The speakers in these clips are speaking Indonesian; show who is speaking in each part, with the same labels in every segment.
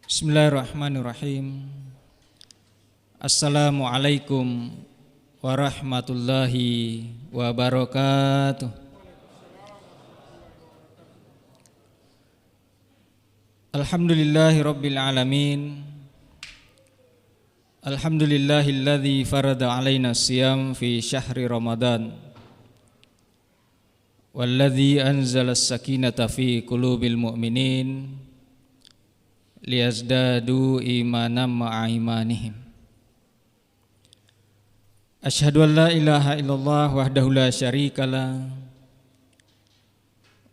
Speaker 1: Bismillahirrahmanirrahim. Assalamualaikum warahmatullahi wabarakatuh. Alhamdulillahi rabbil alamin. Alhamdulillahilladzi farada alaina siyam fi syahri Ramadan. Walladzi anzala as-sakinata fi qulubil mu'minin liyazdadu imanan ma'a imanihim. Asyhadu an la ilaha illallah wahdahu la syarikalah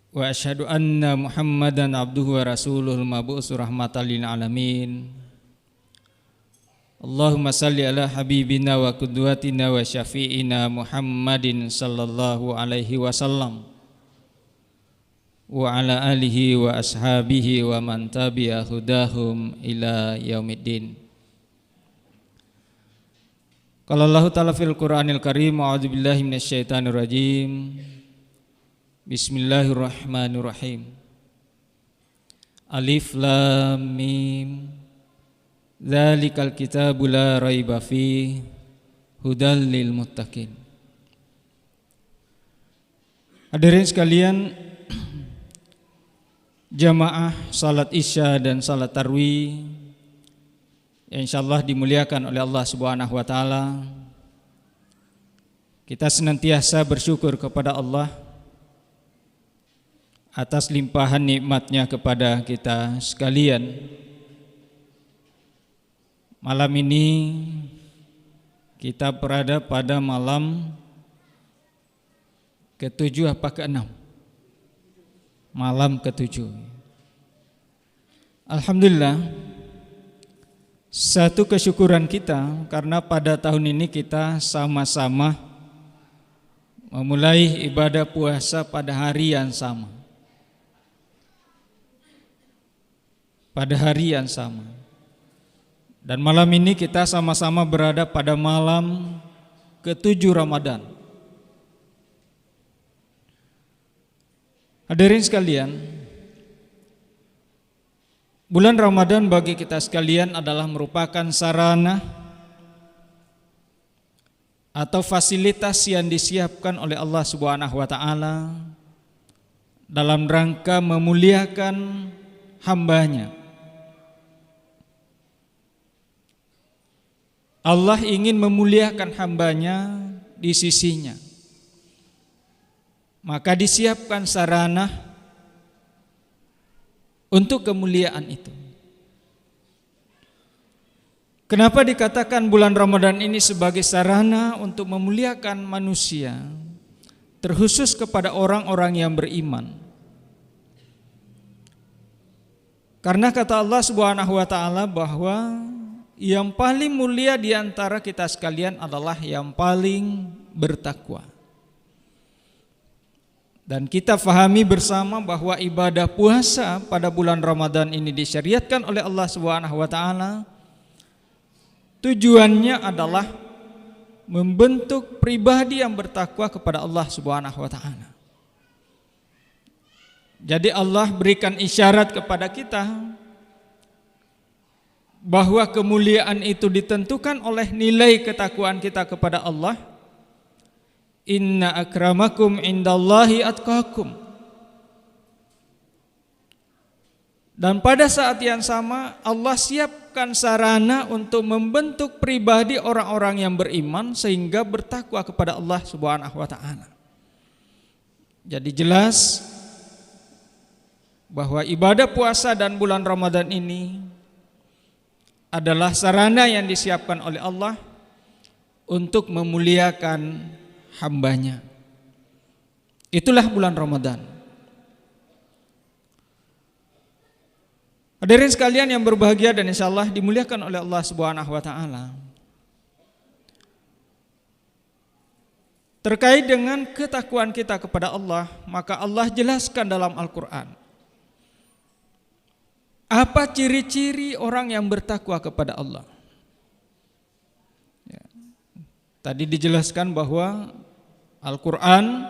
Speaker 1: wa asyhadu anna Muhammadan abduhu wa rasuluhul mab'uts rahmatan lil alamin. Allahumma salli ala habibina wa qudwatina wa syafi'ina Muhammadin sallallahu alaihi wasallam wa ala alihi wa ashabihi wa man tabi'a hudahum ila yaumiddin. Qala Allah ta'ala fil Qur'anil Karim, a'udzubillahi minasyaitonir rajim. Bismillahirrahmanirrahim. Alif lam mim. Dzalikal kitabu la raiba fihi hudal lil muttaqin. Hadirin sekalian, jamaah salat isya dan salat tarwih yang insyaallah dimuliakan oleh Allah Subhanahu wa taala. Kita senantiasa bersyukur kepada Allah atas limpahan nikmatnya kepada kita sekalian. Malam ini kita berada pada malam ke-7 apa ke-6? Malam ke-7. Alhamdulillah, satu kesyukuran kita karena pada tahun ini kita sama-sama memulai ibadah puasa pada hari yang sama. Pada hari yang sama. Dan malam ini kita sama-sama berada pada malam ke-7 Ramadan. Hadirin sekalian, bulan Ramadan bagi kita sekalian adalah merupakan sarana atau fasilitas yang disiapkan oleh Allah Subhanahu wa taala dalam rangka memuliakan hamba-Nya. Allah ingin memuliakan hamba-Nya di sisinya. Maka disiapkan sarana untuk kemuliaan itu. Kenapa dikatakan bulan Ramadan ini sebagai sarana untuk memuliakan manusia, terkhusus kepada orang-orang yang beriman? Karena kata Allah Subhanahu wa taala bahwa yang paling mulia di antara kita sekalian adalah yang paling bertakwa. Dan kita fahami bersama bahwa ibadah puasa pada bulan Ramadan ini disyariatkan oleh Allah Subhanahu wa taala. Tujuannya adalah membentuk pribadi yang bertakwa kepada Allah Subhanahu wa taala. Jadi Allah berikan isyarat kepada kita bahwa kemuliaan itu ditentukan oleh nilai ketakwaan kita kepada Allah. Inna akramakum indallahi atqakum. Dan pada saat yang sama Allah siapkan sarana untuk membentuk pribadi orang-orang yang beriman sehingga bertakwa kepada Allah Subhanahu wa taala. Jadi jelas bahwa ibadah puasa dan bulan Ramadan ini adalah sarana yang disiapkan oleh Allah untuk memuliakan hamba-Nya. Itulah bulan Ramadan. Hadirin sekalian yang berbahagia dan insyaallah dimuliakan oleh Allah Subhanahu wa taala. Terkait dengan ketakwaan kita kepada Allah, maka Allah jelaskan dalam Al-Qur'an. Apa ciri-ciri orang yang bertakwa kepada Allah? Tadi dijelaskan bahwa Al-Quran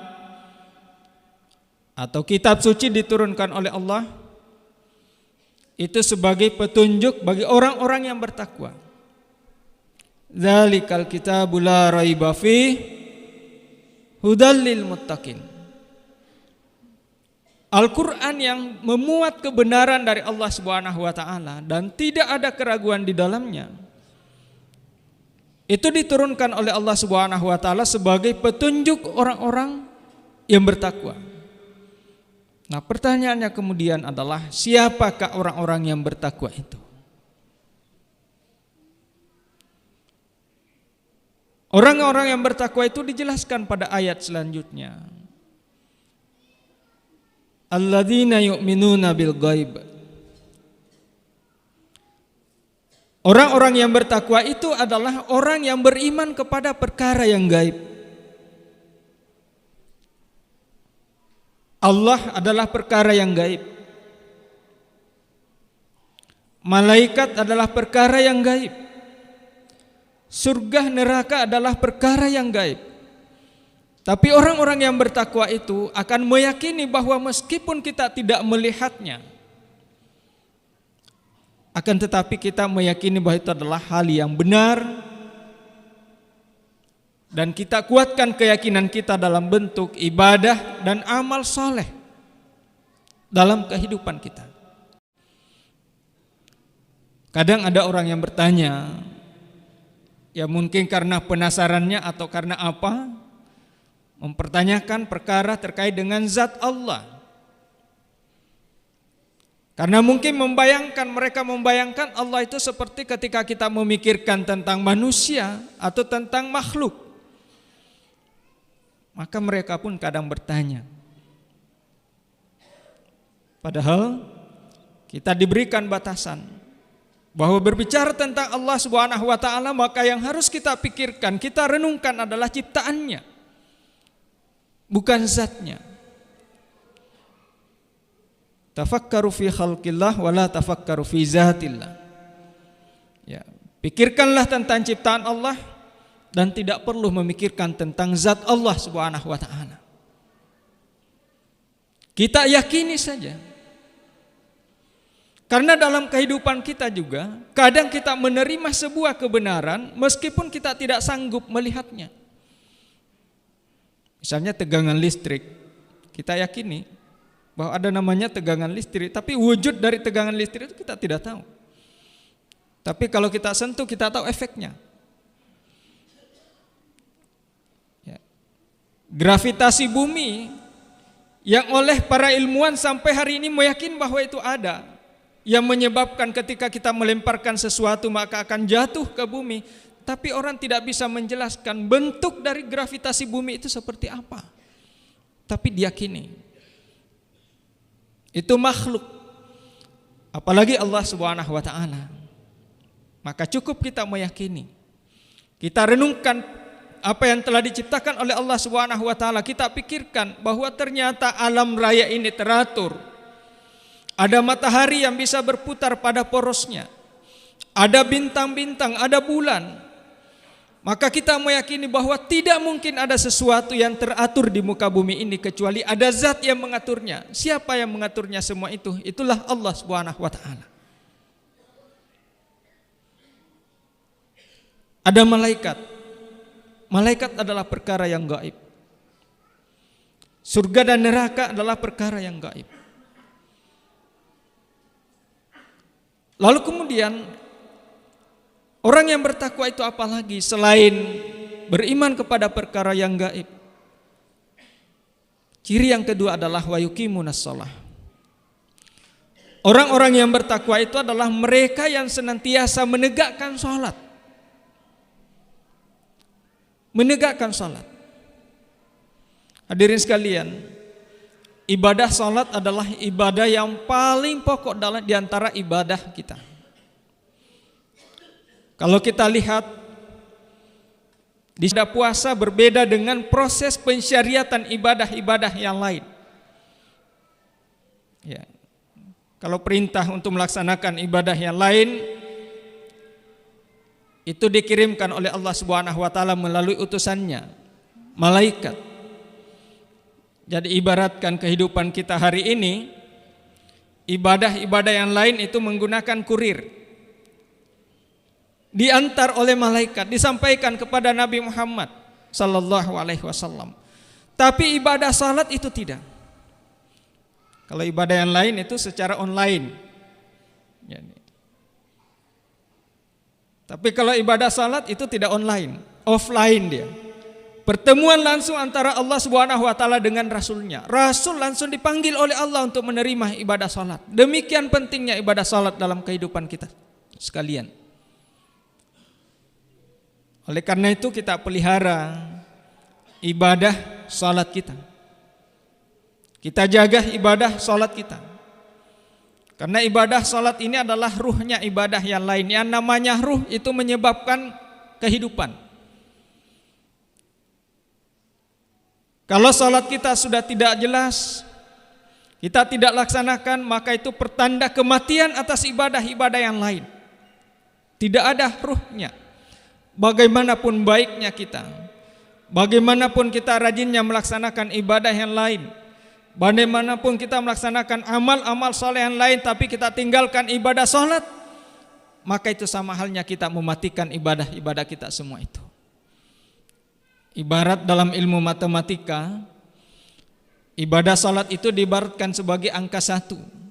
Speaker 1: atau kitab suci diturunkan oleh Allah itu sebagai petunjuk bagi orang-orang yang bertakwa. Dzalikal kitabul la raiba fih hudal lil muttaqin. Al-Qur'an yang memuat kebenaran dari Allah Subhanahu wa taala dan tidak ada keraguan di dalamnya, itu diturunkan oleh Allah Subhanahu wa taala sebagai petunjuk orang-orang yang bertakwa. Nah, pertanyaannya kemudian adalah, siapakah orang-orang yang bertakwa itu? Orang-orang yang bertakwa itu dijelaskan pada ayat selanjutnya. Alladzina yu'minuna bil ghaib. Orang-orang yang bertakwa itu adalah orang yang beriman kepada perkara yang gaib. Allah adalah perkara yang gaib. Malaikat adalah perkara yang gaib. Surga neraka adalah perkara yang gaib. Tapi orang-orang yang bertakwa itu akan meyakini bahwa meskipun kita tidak melihatnya, akan tetapi kita meyakini bahwa itu adalah hal yang benar, dan kita kuatkan keyakinan kita dalam bentuk ibadah dan amal soleh dalam kehidupan kita. Kadang ada orang yang bertanya, ya mungkin karena penasarannya atau karena apa, mempertanyakan perkara terkait dengan zat Allah. Karena mungkin mereka membayangkan Allah itu seperti ketika kita memikirkan tentang manusia atau tentang makhluk. Maka mereka pun kadang bertanya. Padahal kita diberikan batasan bahwa berbicara tentang Allah Subhanahu wa taala, maka yang harus kita pikirkan, kita renungkan adalah ciptaannya, bukan zatnya. Tafakkaru fi khalqillah wa la tafakkaru fi zatillah. Ya, pikirkanlah tentang ciptaan Allah dan tidak perlu memikirkan tentang zat Allah Subhanahu wa taala. Kita yakini saja. Karena dalam kehidupan kita juga kadang kita menerima sebuah kebenaran meskipun kita tidak sanggup melihatnya. Misalnya tegangan listrik, kita yakini bahwa ada namanya tegangan listrik, tapi wujud dari tegangan listrik itu kita tidak tahu. Tapi kalau kita sentuh, kita tahu efeknya. Ya. Gravitasi bumi yang oleh para ilmuwan sampai hari ini meyakini bahwa itu ada, yang menyebabkan ketika kita melemparkan sesuatu maka akan jatuh ke bumi. Tapi orang tidak bisa menjelaskan bentuk dari gravitasi bumi itu seperti apa. Tapi diyakini itu makhluk, apalagi Allah Subhanahu wa taala. Maka cukup kita meyakini. Kita renungkan apa yang telah diciptakan oleh Allah Subhanahu wa taala. Kita pikirkan bahwa ternyata alam raya ini teratur. Ada matahari yang bisa berputar pada porosnya. Ada bintang-bintang, ada bulan. Maka kita meyakini bahwa tidak mungkin ada sesuatu yang teratur di muka bumi ini kecuali ada zat yang mengaturnya. Siapa yang mengaturnya semua itu? Itulah Allah Subhanahu wa taala. Ada malaikat. Malaikat adalah perkara yang gaib. Surga dan neraka adalah perkara yang gaib. Lalu kemudian orang yang bertakwa itu apalagi selain beriman kepada perkara yang gaib? Ciri yang kedua adalah wa yuqimunas shalah. Orang-orang yang bertakwa itu adalah mereka yang senantiasa menegakkan salat. Menegakkan salat. Hadirin sekalian, ibadah salat adalah ibadah yang paling pokok di antara ibadah kita. Kalau kita lihat di puasa berbeda dengan proses pensyariatan ibadah-ibadah yang lain. Ya. Kalau perintah untuk melaksanakan ibadah yang lain itu dikirimkan oleh Allah Subhanahu wa taala melalui utusannya, malaikat. Jadi ibaratkan kehidupan kita hari ini Ibadah-ibadah yang lain itu menggunakan kurir, diantar oleh malaikat, disampaikan kepada Nabi Muhammad sallallahu alaihi wasallam. Tapi ibadah salat itu tidak. Kalau ibadah yang lain itu secara online. Tapi kalau ibadah salat itu tidak online, offline dia. Pertemuan langsung antara Allah Subhanahu wa taala dengan rasulnya. Rasul langsung dipanggil oleh Allah untuk menerima ibadah salat. Demikian pentingnya ibadah salat dalam kehidupan kita sekalian. Oleh karena itu kita pelihara ibadah salat kita. Kita jaga ibadah salat kita. Karena ibadah salat ini adalah ruhnya ibadah yang lain. Yang namanya ruh itu menyebabkan kehidupan. Kalau salat kita sudah tidak jelas, kita tidak laksanakan, maka itu pertanda kematian atas ibadah-ibadah yang lain. Tidak ada ruhnya. Bagaimanapun baiknya kita, bagaimanapun kita rajinnya melaksanakan ibadah yang lain, bagaimanapun kita melaksanakan amal-amal soleh yang lain, tapi kita tinggalkan ibadah salat, maka itu sama halnya kita mematikan ibadah-ibadah kita semua itu. Ibarat dalam ilmu matematika, ibadah salat itu diibaratkan sebagai angka 1.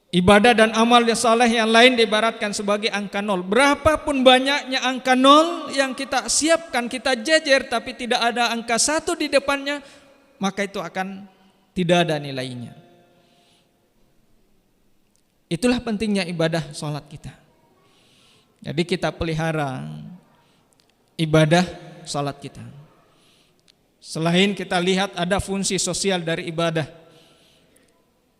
Speaker 1: Ibadah dan amal yang saleh yang lain diibaratkan sebagai angka 0. Berapapun banyaknya angka 0 yang kita siapkan, kita jejer, tapi tidak ada angka 1 di depannya, maka itu akan tidak ada nilainya. Itulah pentingnya ibadah salat kita. Jadi kita pelihara ibadah salat kita. Selain kita lihat ada fungsi sosial dari ibadah.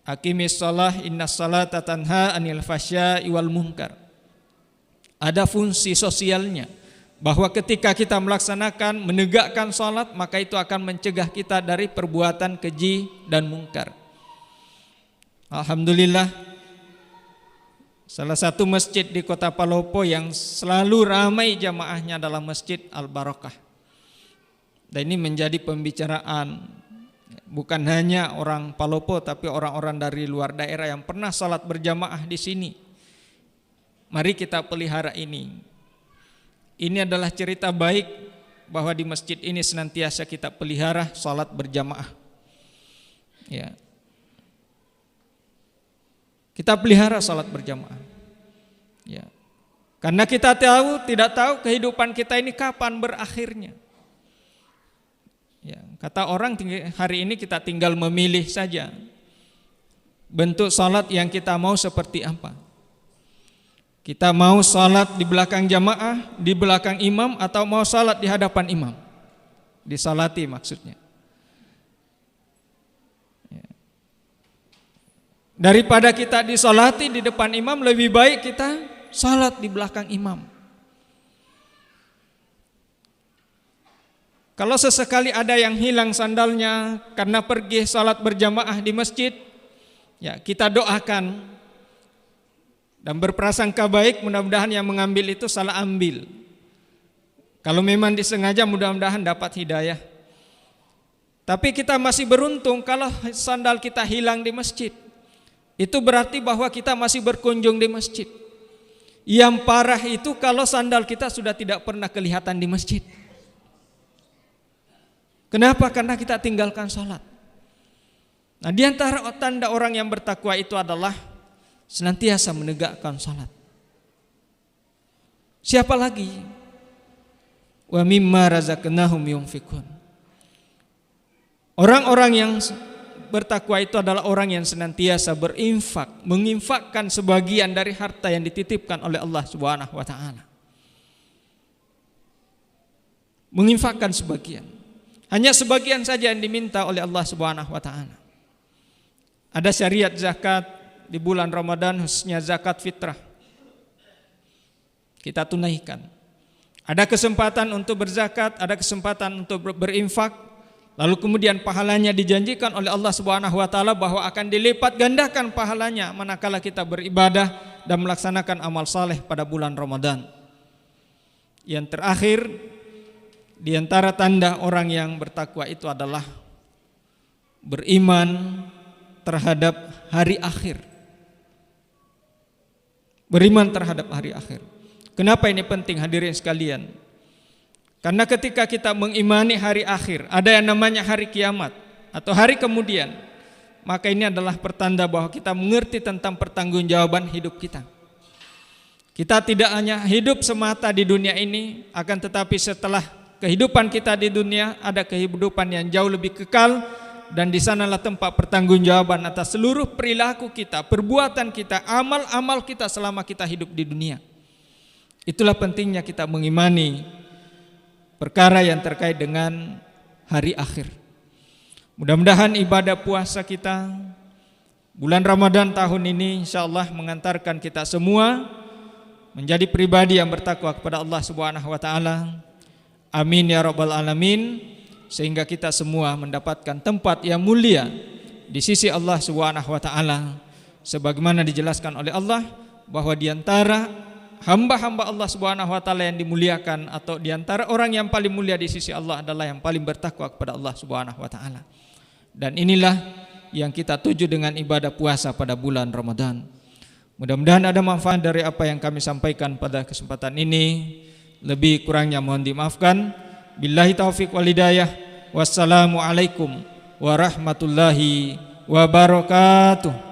Speaker 1: Aqimis shalah innas salata tanha 'anil fasya'i wal munkar. Ada fungsi sosialnya, bahwa ketika kita melaksanakan menegakkan salat, maka itu akan mencegah kita dari perbuatan keji dan mungkar. Alhamdulillah, salah satu masjid di Kota Palopo yang selalu ramai jamaahnya adalah Masjid Al-Barakah. Dan ini menjadi pembicaraan bukan hanya orang Palopo, tapi orang-orang dari luar daerah yang pernah salat berjamaah di sini. Mari kita pelihara ini. Ini adalah cerita baik bahwa di masjid ini senantiasa kita pelihara salat berjamaah. Ya. Kita pelihara salat berjamaah. Ya. Karena kita tidak tahu kehidupan kita ini kapan berakhirnya. Ya, kata orang hari ini kita tinggal memilih saja bentuk salat yang kita mau seperti apa. Kita mau salat di belakang jamaah, di belakang imam, atau mau salat di hadapan imam. Disalati maksudnya. Ya. Daripada kita disalati di depan imam, lebih baik kita salat di belakang imam. Kalau sesekali ada yang hilang sandalnya karena pergi salat berjamaah di masjid, ya kita doakan dan berprasangka baik, mudah-mudahan yang mengambil itu salah ambil. Kalau memang disengaja, mudah-mudahan dapat hidayah. Tapi kita masih beruntung kalau sandal kita hilang di masjid. Itu berarti bahwa kita masih berkunjung di masjid. Yang parah itu kalau sandal kita sudah tidak pernah kelihatan di masjid. Kenapa? Karena kita tinggalkan salat. Nah, di antara tanda orang yang bertakwa itu adalah senantiasa menegakkan salat. Siapa lagi? Wa mimma razaqnahum yunfikun. Orang-orang yang bertakwa itu adalah orang yang senantiasa berinfak, menginfakkan sebagian dari harta yang dititipkan oleh Allah Subhanahu wa taala. Menginfakkan sebagian. Hanya sebagian saja yang diminta oleh Allah Subhanahu wa taala. Ada syariat zakat di bulan Ramadan, khususnya zakat fitrah. Kita tunaikan. Ada kesempatan untuk berzakat, ada kesempatan untuk berinfak, lalu kemudian pahalanya dijanjikan oleh Allah Subhanahu wa taala bahwa akan dilipat gandakan pahalanya manakala kita beribadah dan melaksanakan amal saleh pada bulan Ramadan. Yang terakhir, di antara tanda orang yang bertakwa itu adalah beriman terhadap hari akhir. Beriman terhadap hari akhir. Kenapa ini penting hadirin sekalian? Karena ketika kita mengimani hari akhir, ada yang namanya hari kiamat atau hari kemudian, maka ini adalah pertanda bahwa kita mengerti tentang pertanggungjawaban hidup kita. Kita tidak hanya hidup semata di dunia ini, akan tetapi setelah kehidupan kita di dunia ada kehidupan yang jauh lebih kekal, dan di sanalah tempat pertanggungjawaban atas seluruh perilaku kita, perbuatan kita, amal-amal kita selama kita hidup di dunia. Itulah pentingnya kita mengimani perkara yang terkait dengan hari akhir. Mudah-mudahan ibadah puasa kita bulan Ramadan tahun ini insyaallah mengantarkan kita semua menjadi pribadi yang bertakwa kepada Allah Subhanahu wa taala. Amin ya rabbal alamin. Sehingga kita semua mendapatkan tempat yang mulia di sisi Allah Subhanahu wa taala, sebagaimana dijelaskan oleh Allah bahwa di antara hamba-hamba Allah Subhanahu wa taala yang dimuliakan atau di antara orang yang paling mulia di sisi Allah adalah yang paling bertakwa kepada Allah Subhanahu wa taala. Dan inilah yang kita tuju dengan ibadah puasa pada bulan Ramadan. Mudah-mudahan ada manfaat dari apa yang kami sampaikan pada kesempatan ini. Lebih kurangnya mohon dimaafkan. Billahi taufiq wal hidayah. Wassalamualaikum warahmatullahi wabarakatuh.